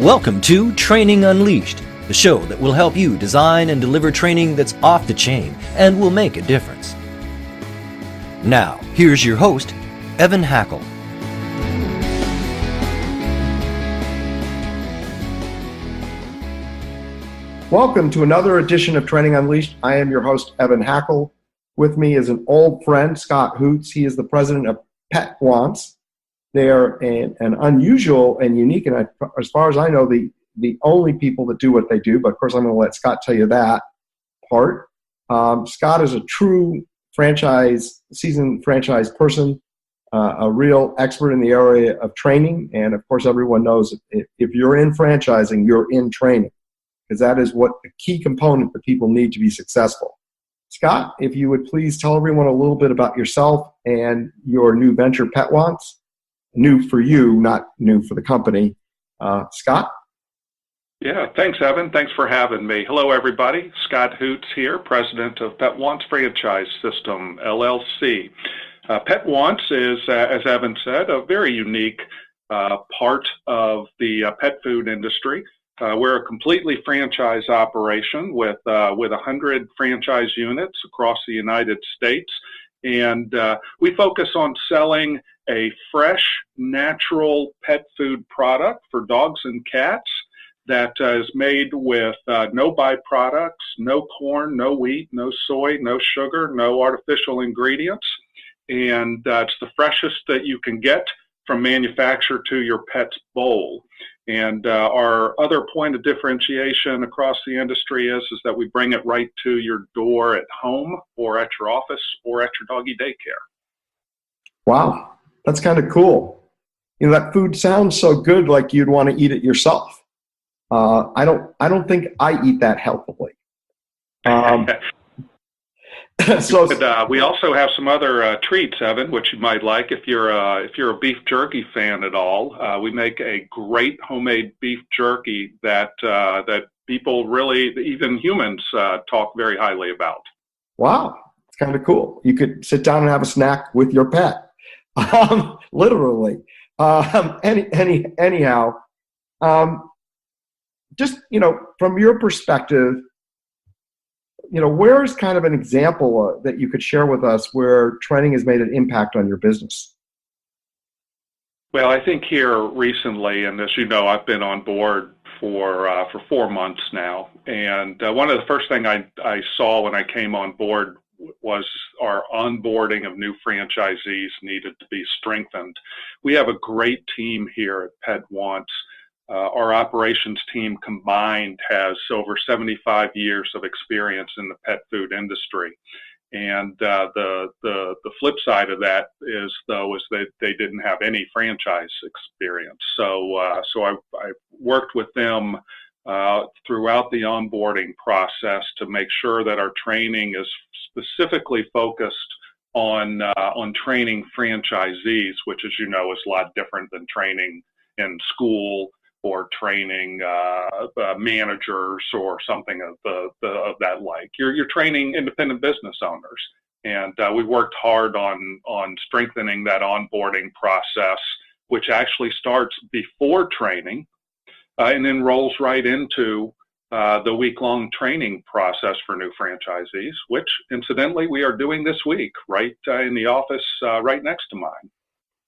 Welcome to Training Unleashed, the show that will help you design and deliver training that's off the chain and will make a difference. Now, here's your host, Evan Hackle. Welcome to another edition of Training Unleashed. I am your host, Evan Hackle. With me is an old friend, Scott Hoots. He is the president of Pet Wants. They are an unusual and unique, and as far as I know, the only people that do what they do. But of course, I'm going to let Scott tell you that part. Scott is a true seasoned franchise person, a real expert in the area of training. And of course, everyone knows if you're in franchising, you're in training, because that is what the key component that people need to be successful. Scott, if you would please tell everyone a little bit about yourself and your new venture, Pet Wants. New for you, not new for the company. Scott? Yeah, thanks, Evan. Thanks for having me. Hello, everybody. Scott Hoots here, president of Pet Wants Franchise System, LLC. Pet Wants is, as Evan said, a very unique part of the pet food industry. We're a completely franchise operation with 100 franchise units across the United States. And we focus on selling a fresh, natural pet food product for dogs and cats that is made with no byproducts, no corn, no wheat, no soy, no sugar, no artificial ingredients. And it's the freshest that you can get from manufacturer to your pet's bowl. And our other point of differentiation across the industry is that we bring it right to your door at home or at your office or at your doggy daycare. Wow, that's kind of cool. You know, that food sounds so good, like you'd want to eat it yourself. I don't think I eat that healthily. So we also have some other treats, Evan, which you might like if you're a beef jerky fan at all. We make a great homemade beef jerky that people really, even humans, talk very highly about. Wow, it's kind of cool. You could sit down and have a snack with your pet, literally. Anyhow, just from your perspective. Where's kind of an example that you could share with us where training has made an impact on your business? Well, I think here recently, and as you know, I've been on board for 4 months now. And one of the first things I saw when I came on board was our onboarding of new franchisees needed to be strengthened. We have a great team here at Pet Wants. Our operations team combined has over 75 years of experience in the pet food industry. And the flip side of that is that they didn't have any franchise experience. So I worked with them throughout the onboarding process to make sure that our training is specifically focused on training franchisees, which, as you know, is a lot different than training in school or training managers or something of that like. You're training independent business owners, and we worked hard on strengthening that onboarding process, which actually starts before training and then rolls right into the week-long training process for new franchisees, which incidentally we are doing this week right in the office right next to mine.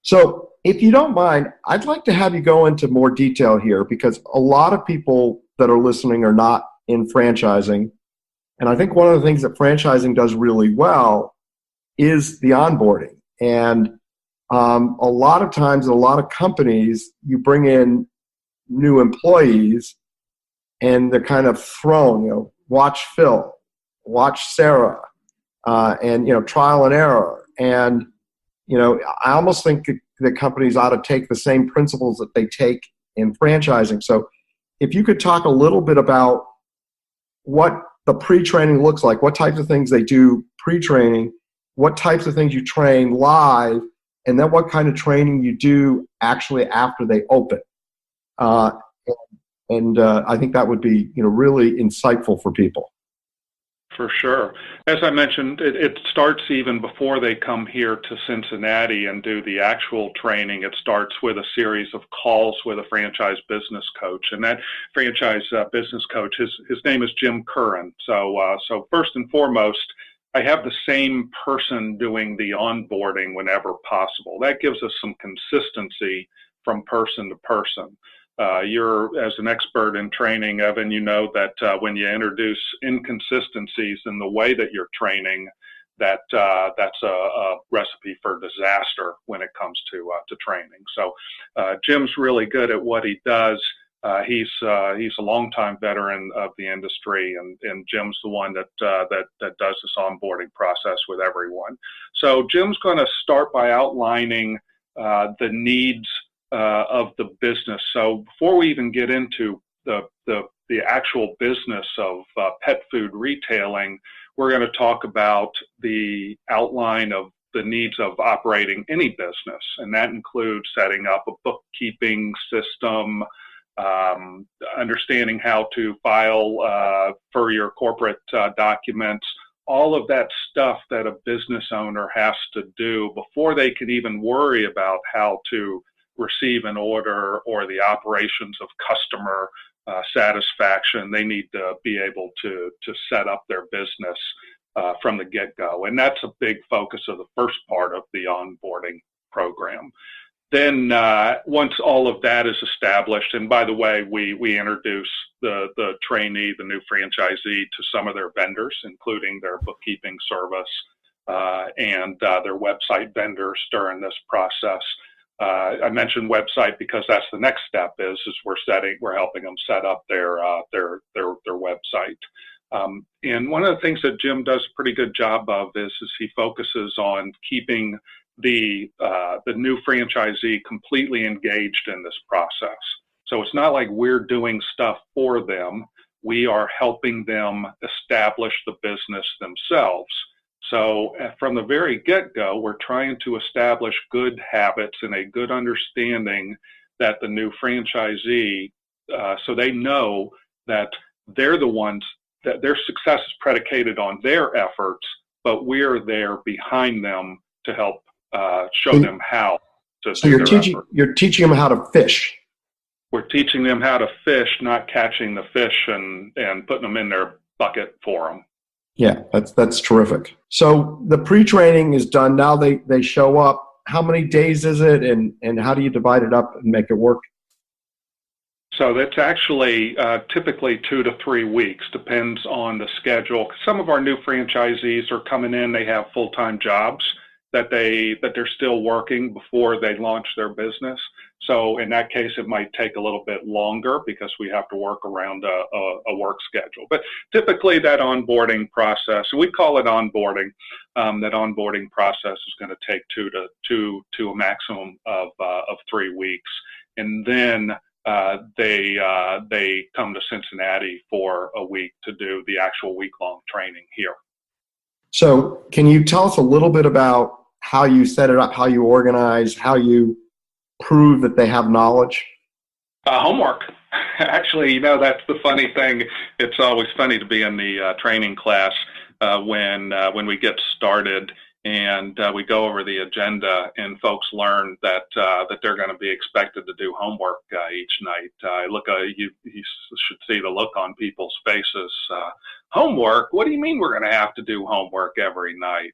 So if you don't mind, I'd like to have you go into more detail here, because a lot of people that are listening are not in franchising. And I think one of the things that franchising does really well is the onboarding. And a lot of times, in a lot of companies, you bring in new employees and they're kind of thrown, watch Phil, watch Sarah, and, trial and error. And I almost think that companies ought to take the same principles that they take in franchising. So if you could talk a little bit about what the pre-training looks like, what types of things they do pre-training, what types of things you train live, and then what kind of training you do actually after they open. And I think that would be really insightful for people. For sure. As I mentioned, it starts even before they come here to Cincinnati and do the actual training. It starts with a series of calls with a franchise business coach, and that franchise business coach, his name is Jim Curran. So first and foremost, I have the same person doing the onboarding whenever possible. That gives us some consistency from person to person. You're, as an expert in training, Evan, you know that when you introduce inconsistencies in the way that you're training, that's a recipe for disaster when it comes to training. So Jim's really good at what he does. He's a longtime veteran of the industry, and Jim's the one that does this onboarding process with everyone. So Jim's going to start by outlining the needs of the business. So before we even get into the actual business of pet food retailing, we're going to talk about the outline of the needs of operating any business, and that includes setting up a bookkeeping system, understanding how to file for your corporate documents, all of that stuff that a business owner has to do before they can even worry about how to receive an order or the operations of customer satisfaction. They need to be able to set up their business from the get-go. And that's a big focus of the first part of the onboarding program. Then once all of that is established, and by the way, we introduce the trainee, the new franchisee, to some of their vendors, including their bookkeeping service and their website vendors during this process. I mentioned website because that's the next step. Is we're helping them set up their website. And one of the things that Jim does a pretty good job of is he focuses on keeping the new franchisee completely engaged in this process. So it's not like we're doing stuff for them. We are helping them establish the business themselves. So from the very get-go, we're trying to establish good habits and a good understanding that the new franchisee, so they know that they're the ones, that their success is predicated on their efforts, but we're there behind them to help show them how to so you're teaching them how to fish. We're teaching them how to fish, not catching the fish and putting them in their bucket for them. Yeah, that's terrific. So the pre-training is done. Now they show up. How many days is it, and how do you divide it up and make it work? So that's actually typically 2 to 3 weeks, depends on the schedule. Some of our new franchisees are coming in, they have full-time jobs that they're still working before they launch their business. So in that case, it might take a little bit longer because we have to work around a work schedule. But typically that onboarding process, and we call it onboarding, that onboarding process is going to take two to a maximum of 3 weeks. And then they come to Cincinnati for a week to do the actual week-long training here. So can you tell us a little bit about how you set it up, how you organize, how you prove that they have knowledge? Homework. Actually, that's the funny thing. It's always funny to be in the training class when we get started and we go over the agenda and folks learn that they're going to be expected to do homework each night. You should see the look on people's faces. Homework? What do you mean we're going to have to do homework every night?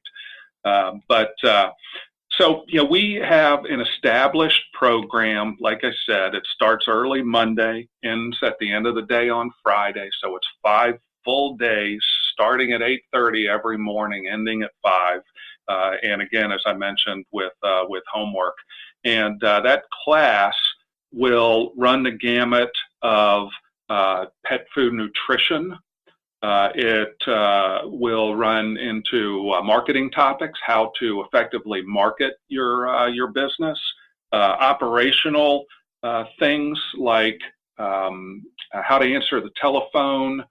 So we have an established program. Like I said, it starts early Monday, ends at the end of the day on Friday. So it's 5 full days, starting at 8:30 every morning, ending at 5. And again, as I mentioned, with homework. And that class will run the gamut of pet food nutrition. It will run into marketing topics, how to effectively market your business, operational things like how to answer the telephone,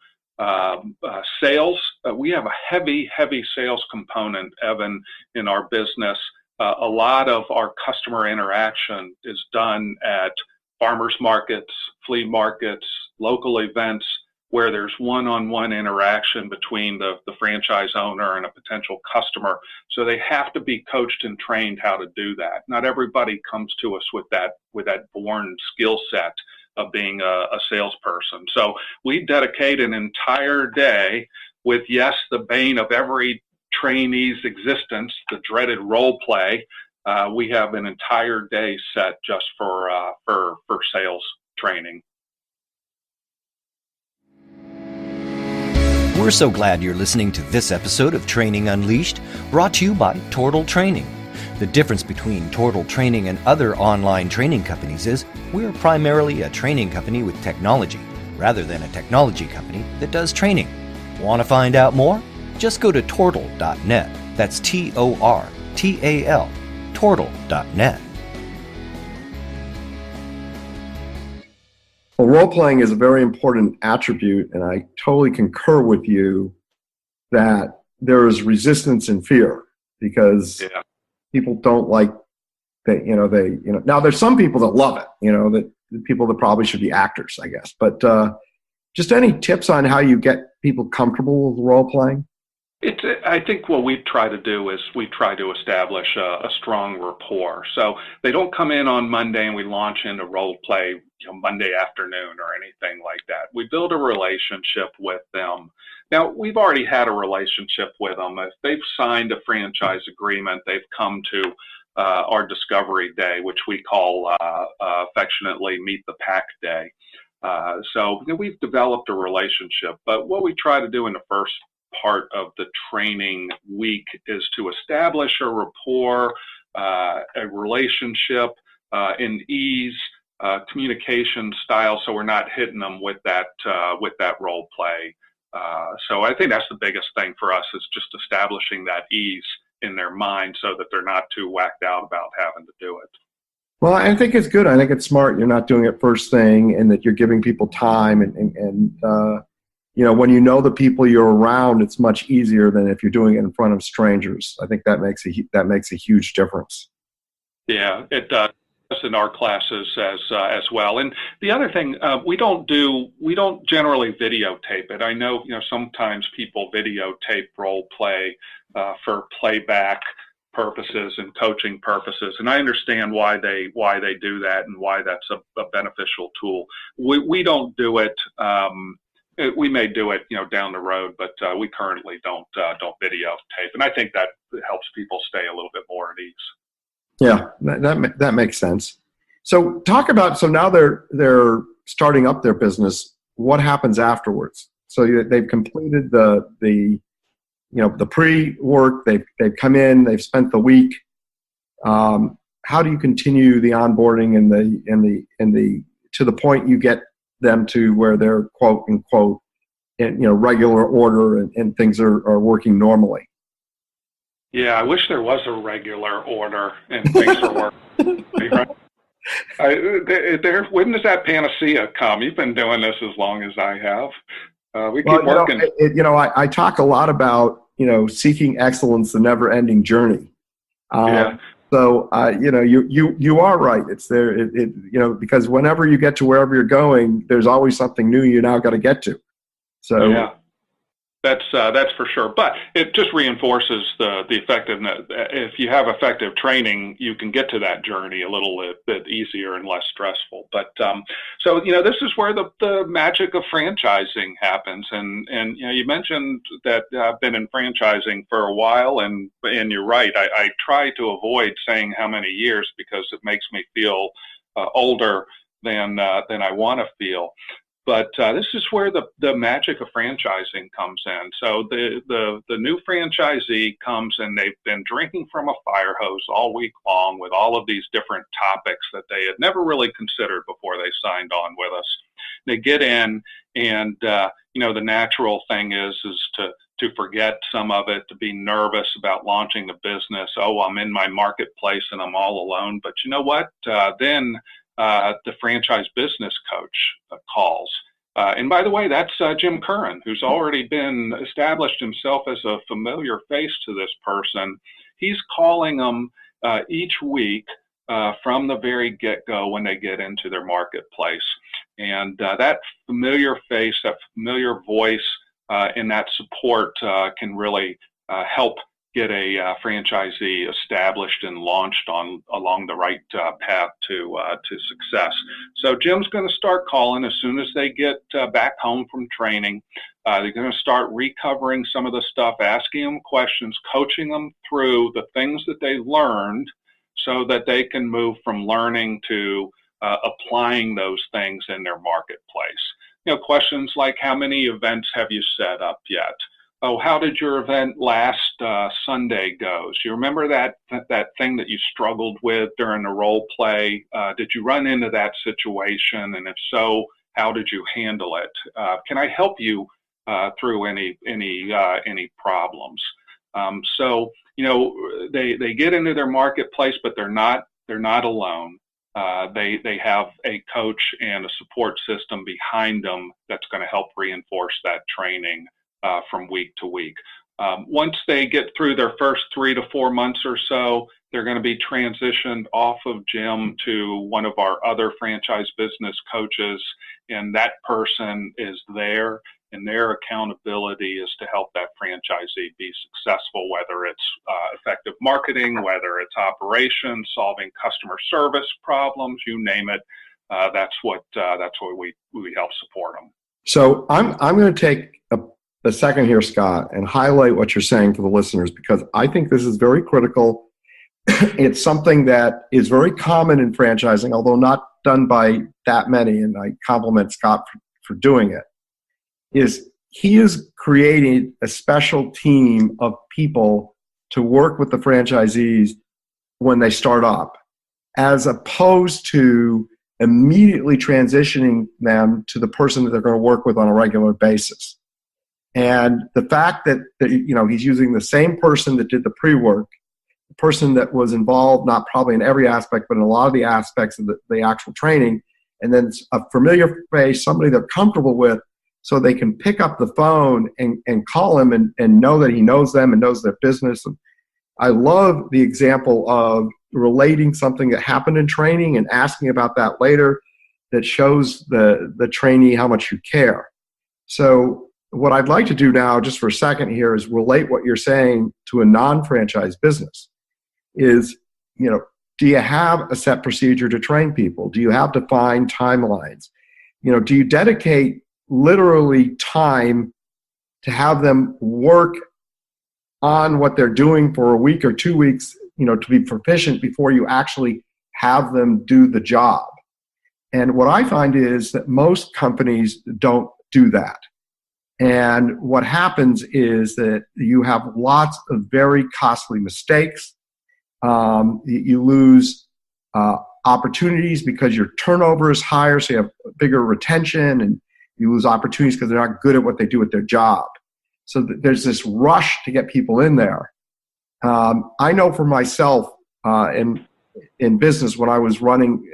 sales. We have a heavy sales component, Evan, in our business. A lot of our customer interaction is done at farmers markets, flea markets, local events. where there's one-on-one interaction between the franchise owner and a potential customer. So they have to be coached and trained how to do that. Not everybody comes to us with that born skill set of being a salesperson. So we dedicate an entire day with, yes, the bane of every trainee's existence, the dreaded role play. We have an entire day set just for sales training. We're so glad you're listening to this episode of Training Unleashed, brought to you by Tortal Training. The difference between Tortal Training and other online training companies is we're primarily a training company with technology, rather than a technology company that does training. Want to find out more? Just go to tortal.net. That's Tortal, tortal.net. Well, role-playing is a very important attribute, and I totally concur with you that there is resistance and fear because people don't like that. Now there's some people that love it. That the people that probably should be actors, I guess. But just any tips on how you get people comfortable with role-playing? I think what we try to do is we try to establish a strong rapport. So they don't come in on Monday and we launch into role play Monday afternoon or anything like that. We build a relationship with them. Now, we've already had a relationship with them. If they've signed a franchise agreement, they've come to our discovery day, which we call affectionately Meet the Pack Day. So we've developed a relationship. But what we try to do in the first part of the training week is to establish a rapport, a relationship, in ease, communication style, so we're not hitting them with that role play. So I think that's the biggest thing for us, is just establishing that ease in their mind so that they're not too whacked out about having to do it. Well, I think it's good. I think it's smart. You're not doing it first thing, and that you're giving people time and when you know the people you're around, it's much easier than if you're doing it in front of strangers. I think that makes a huge difference. Yeah, it does in our classes as well. And the other thing, we don't generally videotape it. I know sometimes people videotape role play for playback purposes and coaching purposes, and I understand why they do that and why that's a beneficial tool. We don't do it. We may do it, down the road, but we currently don't videotape, and I think that helps people stay a little bit more at ease. Yeah, that makes sense. So talk about, so now they're starting up their business. What happens afterwards? So they've completed the pre-work. They've come in. They've spent the week. How do you continue the onboarding and the to the point you get them to where they're quote unquote in regular order and things are working normally? Yeah, I wish there was a regular order and things are working. Right? When does that panacea come? You've been doing this as long as I have. We keep working. I talk a lot about seeking excellence, the never-ending journey. So you are right. It's there. Because whenever you get to wherever you're going, there's always something new you now got to get to. So yeah, that's for sure. But it just reinforces the effectiveness. If you have effective training, you can get to that journey a little bit easier and less stressful. But so this is where the magic of franchising happens. And you mentioned that I've been in franchising for a while, and you're right. I try to avoid saying how many years because it makes me feel older than I want to feel. But this is where the magic of franchising comes in. So the new franchisee comes and they've been drinking from a fire hose all week long with all of these different topics that they had never really considered before they signed on with us. They get in and, the natural thing is to forget some of it, to be nervous about launching the business. Oh, I'm in my marketplace and I'm all alone. But you know what? Then the franchise business coach calls. And by the way, that's Jim Curran, who's already been established himself as a familiar face to this person. He's calling them each week from the very get-go when they get into their marketplace. And that familiar face, that familiar voice, and that support can really help get a franchisee established and launched along the right path to success. So Jim's going to start calling as soon as they get back home from training. They're going to start recovering some of the stuff, asking them questions, coaching them through the things that they learned so that they can move from learning to applying those things in their marketplace. You know, questions like, how many events have you set up yet? Oh, how did your event last Sunday go? You remember that thing that you struggled with during the role play? Did you run into that situation? And if so, how did you handle it? Can I help you through any problems? So, you know, they get into their marketplace, but they're not alone. They have a coach and a support system behind them that's going to help reinforce that training from week to week. Once they get through their first 3 to 4 months or so, they're going to be transitioned off of Jim to one of our other franchise business coaches, and that person is there, and their accountability is to help that franchisee be successful, whether it's effective marketing, whether it's operations, solving customer service problems, you name it. That's what we help support them. So I'm going to take a second here, Scott, and highlight what you're saying for the listeners, because I think this is very critical. It's something that is very common in franchising, although not done by that many, and I compliment Scott for doing it, is he is creating a special team of people to work with the franchisees when they start up, as opposed to immediately transitioning them to the person that they're going to work with on a regular basis. And the fact that you know, he's using the same person that did the pre-work, the person that was involved, not probably in every aspect, but in a lot of the aspects of the actual training, and then a familiar face, somebody they're comfortable with, so they can pick up the phone and call him and know that he knows them and knows their business. And I love the example of relating something that happened in training and asking about that later, that shows the trainee how much you care. So what I'd like to do now, just for a second here, is relate what you're saying to a non-franchise business. Is, you know, do you have a set procedure to train people? Do you have defined timelines? You know, do you dedicate literally time to have them work on what they're doing for a week or 2 weeks, you know, to be proficient before you actually have them do the job? And what I find is that most companies don't do that. And what happens is that you have lots of very costly mistakes. You lose opportunities because your turnover is higher, so you have bigger retention, and you lose opportunities because they're not good at what they do at their job. So there's this rush to get people in there. I know for myself in business, when I was running,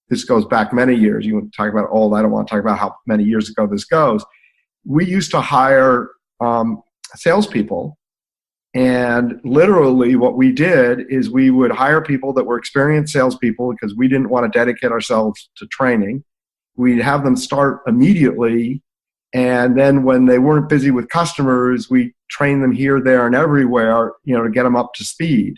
this goes back many years. You want to talk about old, I don't want to talk about how many years ago this goes. We used to hire salespeople, and literally what we did is we would hire people that were experienced salespeople because we didn't want to dedicate ourselves to training. We'd have them start immediately, and then when they weren't busy with customers, we train them here, there, and everywhere, you know, to get them up to speed.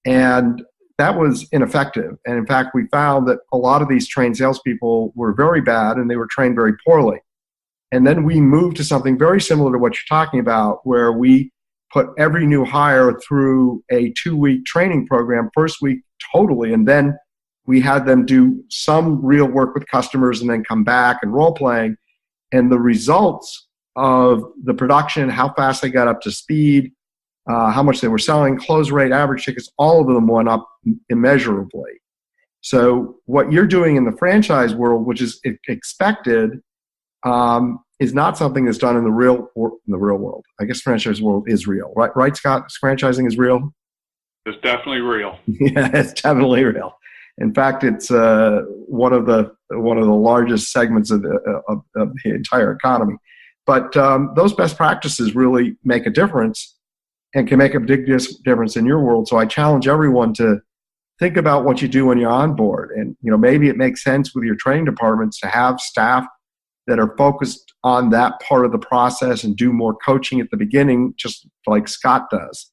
And that was ineffective. And in fact, we found that a lot of these trained salespeople were very bad, and they were trained very poorly. And then we moved to something very similar to what you're talking about, where we put every new hire through a 2-week training program, first week totally, and then we had them do some real work with customers and then come back and role playing. And the results of the production, how fast they got up to speed, how much they were selling, close rate, average tickets, all of them went up immeasurably. So what you're doing in the franchise world, which is expected, is not something that's done in the real world. I guess franchise world is real, right? Right, Scott? Franchising is real. It's definitely real. Yeah, it's definitely real. In fact, it's one of the largest segments of the entire economy. But those best practices really make a difference and can make a big difference in your world. So I challenge everyone to think about what you do when you're on board. And, maybe it makes sense with your training departments to have staff that are focused on that part of the process and do more coaching at the beginning, just like Scott does,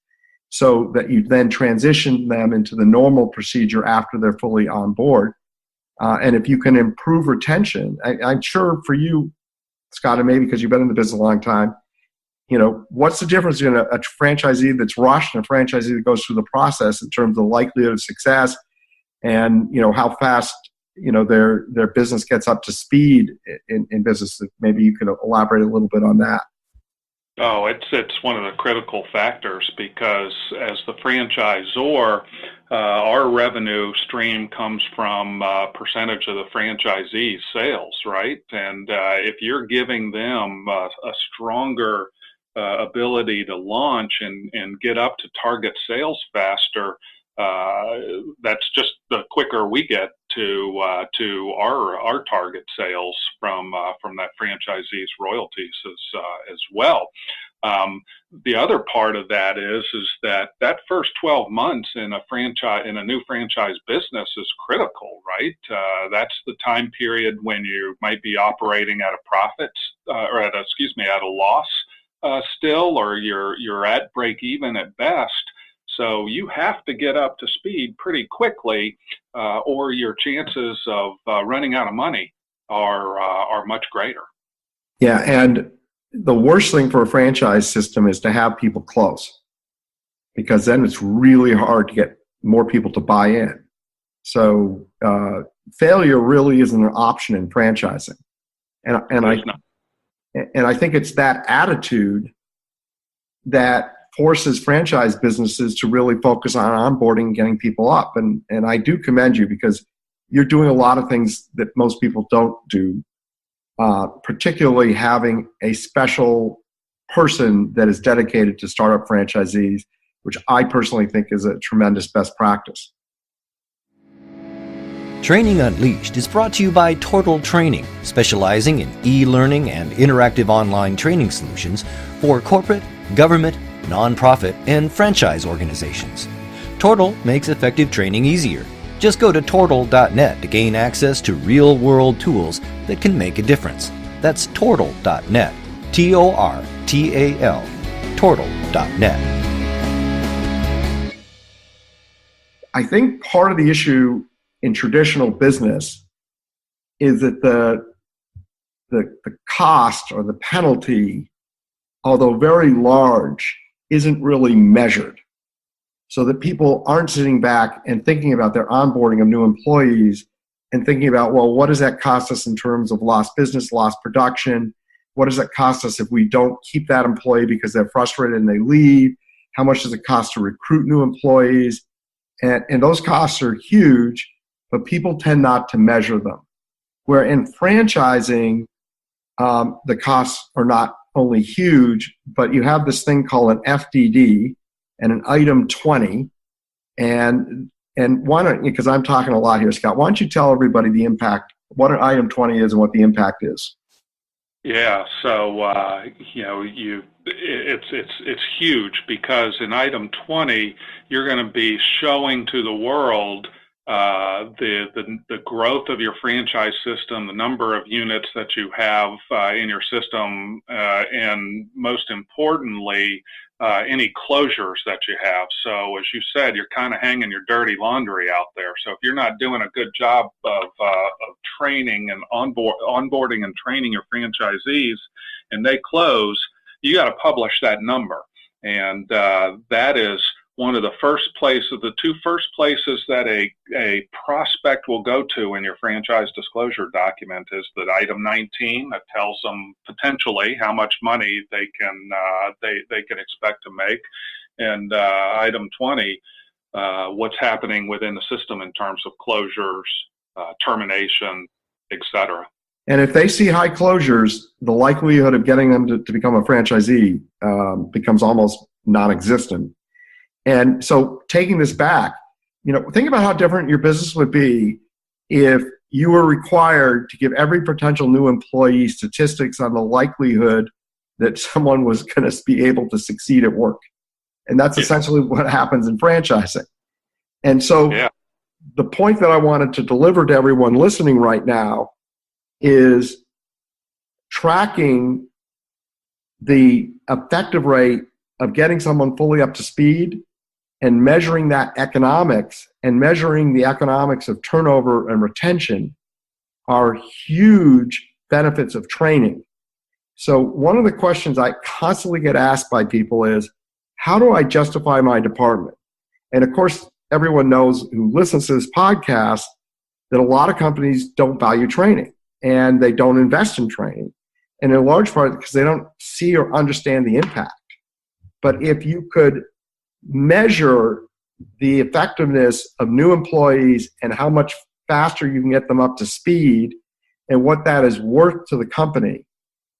so that you then transition them into the normal procedure after they're fully on board. And if you can improve retention, I'm sure for you, Scott, and maybe because you've been in the business a long time, what's the difference between a franchisee that's rushed and a franchisee that goes through the process in terms of the likelihood of success and, how fast, their business gets up to speed in business? Maybe you could elaborate a little bit on that. Oh, it's one of the critical factors, because as the franchisor, our revenue stream comes from percentage of the franchisee's sales, right? And if you're giving them a stronger ability to launch and get up to target sales faster, that's just the quicker we get to our target sales from that franchisee's royalties as well. The other part of that is that first 12 months in a new franchise business is critical, right? That's the time period when you might be operating at a profit or at a loss still, or you're at break even at best. So you have to get up to speed pretty quickly, or your chances of running out of money are much greater. Yeah, and the worst thing for a franchise system is to have people close, because then it's really hard to get more people to buy in. So failure really isn't an option in franchising, and I think it's that attitude that forces franchise businesses to really focus on onboarding and getting people up. And I do commend you, because you're doing a lot of things that most people don't do, particularly having a special person that is dedicated to startup franchisees, which I personally think is a tremendous best practice. Training Unleashed is brought to you by Tortal Training, specializing in e-learning and interactive online training solutions for corporate, government, nonprofit, and franchise organizations. Tortal makes effective training easier. Just go to tortal.net to gain access to real-world tools that can make a difference. That's tortal.net, Tortal, tortal.net. I think part of the issue in traditional business is that the cost or the penalty, although very large, isn't really measured, so that people aren't sitting back and thinking about their onboarding of new employees and thinking about, well, what does that cost us in terms of lost business, lost production? What does that cost us if we don't keep that employee because they're frustrated and they leave? How much does it cost to recruit new employees? And those costs are huge, but people tend not to measure them. Where in franchising, the costs are not only huge, but you have this thing called an FDD and an item 20. And why don't you, because I'm talking a lot here, Scott, why don't you tell everybody the impact, what an item 20 is and what the impact is? Yeah, so it's huge, because in item 20 you're going to be showing to the world the growth of your franchise system, the number of units that you have in your system, and most importantly, any closures that you have. So as you said, you're kind of hanging your dirty laundry out there. So if you're not doing a good job of training and onboarding and training your franchisees, and they close, you got to publish that number. And that is one of the the two first places that a prospect will go to in your franchise disclosure document is that item 19 that tells them potentially how much money they can expect to make, and item 20, what's happening within the system in terms of closures, termination, etc. And if they see high closures, the likelihood of getting them to become a franchisee becomes almost non-existent. And so taking this back, think about how different your business would be if you were required to give every potential new employee statistics on the likelihood that someone was going to be able to succeed at work. And that's essentially what happens in franchising. And so the point that I wanted to deliver to everyone listening right now is tracking the effective rate of getting someone fully up to speed and measuring that economics and measuring the economics of turnover and retention are huge benefits of training. So one of the questions I constantly get asked by people is, how do I justify my department? And of course, everyone knows who listens to this podcast that a lot of companies don't value training and they don't invest in training. And in large part because they don't see or understand the impact. But if you could measure the effectiveness of new employees and how much faster you can get them up to speed and what that is worth to the company,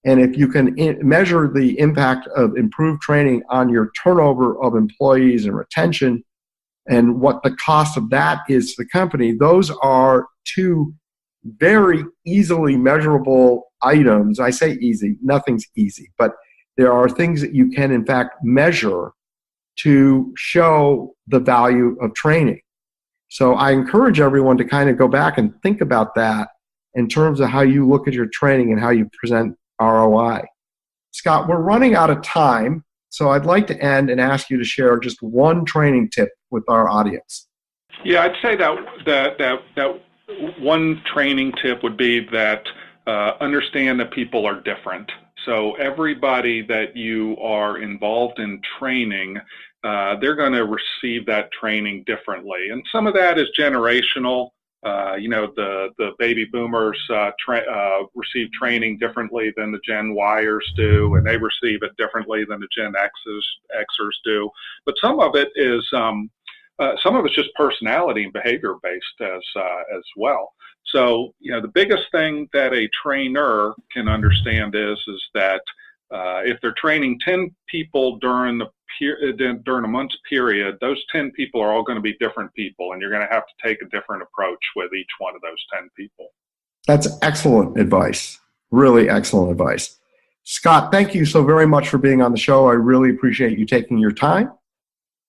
and if you can measure the impact of improved training on your turnover of employees and retention and what the cost of that is to the company, those are two very easily measurable items. I say easy, nothing's easy, but there are things that you can in fact measure to show the value of training. So I encourage everyone to kind of go back and think about that in terms of how you look at your training and how you present ROI. Scott, we're running out of time, so I'd like to end and ask you to share just one training tip with our audience. Yeah, I'd say that one training tip would be that understand that people are different. So everybody that you are involved in training, they're going to receive that training differently. And some of that is generational. The baby boomers receive training differently than the Gen Yers do, and they receive it differently than the Gen Xers do. But some of it is it's just personality and behavior based as well. So the biggest thing that a trainer can understand is that if they're training 10 people during a month's period, those 10 people are all going to be different people, and you're going to have to take a different approach with each one of those 10 people. That's excellent advice. Really excellent advice. Scott, thank you so very much for being on the show. I really appreciate you taking your time,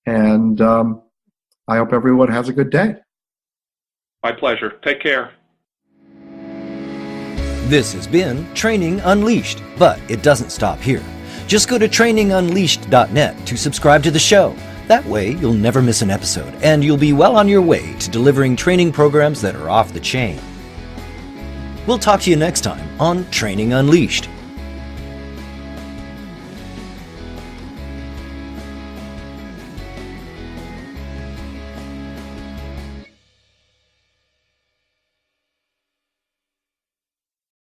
and I hope everyone has a good day. My pleasure. Take care. This has been Training Unleashed, but it doesn't stop here. Just go to trainingunleashed.net to subscribe to the show. That way, you'll never miss an episode, and you'll be well on your way to delivering training programs that are off the chain. We'll talk to you next time on Training Unleashed.